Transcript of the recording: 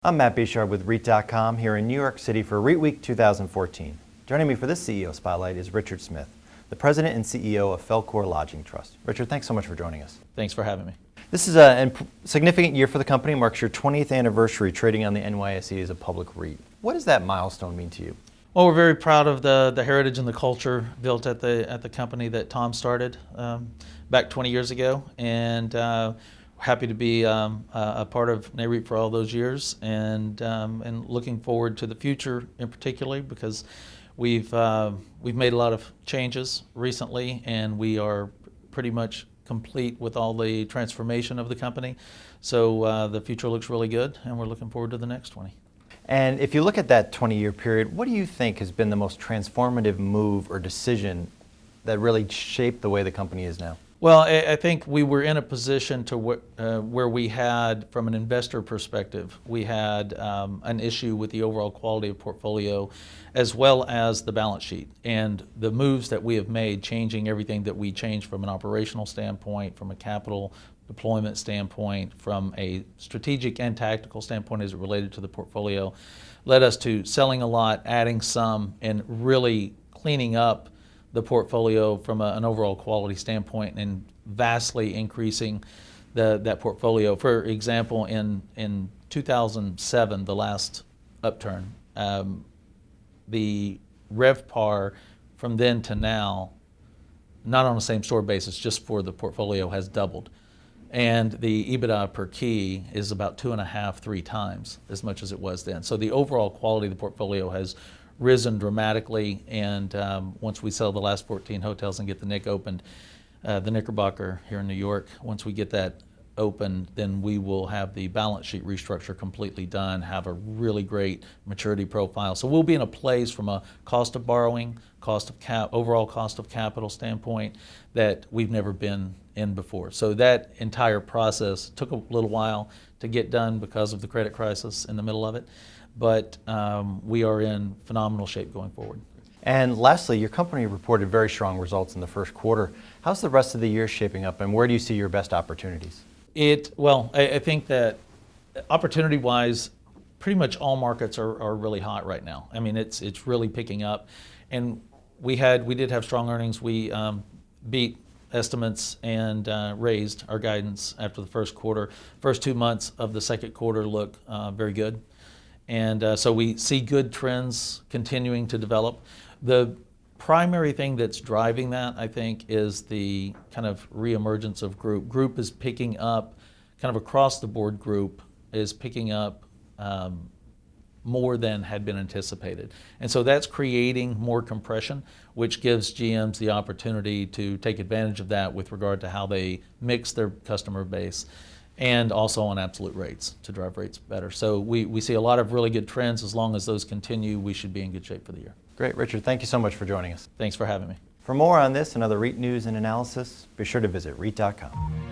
I'm Matt Bishard with REIT.com here in New York City for REIT Week 2014. Joining me for this CEO Spotlight is Richard Smith, the President and CEO of FelCor Lodging Trust. Richard, thanks so much for joining us. Thanks for having me. This is a significant year for the company. It marks your 20th anniversary trading on the NYSE as a public REIT. What does that milestone mean to you? Well, we're very proud of the heritage and the culture built at the company that Tom started back 20 years ago, and happy to be a part of NAREIT for all those years, and looking forward to the future in particular, because we've made a lot of changes recently, and we are pretty much complete with all the transformation of the company. So the future looks really good, and we're looking forward to the next 20. And if you look at that 20-year period, what do you think has been the most transformative move or decision that really shaped the way the company is now? Well, I think we were in a position to where we had, from an investor perspective, we had an issue with the overall quality of portfolio as well as the balance sheet. And the moves that we have made, changing everything that we changed from an operational standpoint, from a capital deployment standpoint, from a strategic and tactical standpoint as it related to the portfolio, led us to selling a lot, adding some, and really cleaning up the portfolio from an overall quality standpoint, and vastly increasing that portfolio. For example, in 2007, the last upturn, the RevPAR from then to now, not on a same store basis, just for the portfolio, has doubled. And the EBITDA per key is about 2.5, 3 times as much as it was then. So the overall quality of the portfolio has risen dramatically, and once we sell the last 14 hotels and get the NIC opened, the Knickerbocker here in New York, once we get that open, then we will have the balance sheet restructure completely done, have a really great maturity profile. So we'll be in a place from a cost of borrowing, overall cost of capital standpoint that we've never been in before. So that entire process took a little while to get done because of the credit crisis in the middle of it, but we are in phenomenal shape going forward. And lastly, your company reported very strong results in the first quarter. How's the rest of the year shaping up, and where do you see your best opportunities? Well, I think that opportunity-wise, pretty much all markets are really hot right now. I mean, it's really picking up, and we did have strong earnings. We beat estimates and raised our guidance after the first quarter. First 2 months of the second quarter look very good, and so we see good trends continuing to develop. The primary thing that's driving that, I think, is the kind of reemergence of group. Group is picking up, kind of across the board, group is picking up more than had been anticipated. And so that's creating more compression, which gives GMs the opportunity to take advantage of that with regard to how they mix their customer base, and also on absolute rates to drive rates better. So we see a lot of really good trends. As long as those continue, we should be in good shape for the year. Great, Richard. Thank you so much for joining us. Thanks for having me. For more on this and other REIT news and analysis, be sure to visit REIT.com.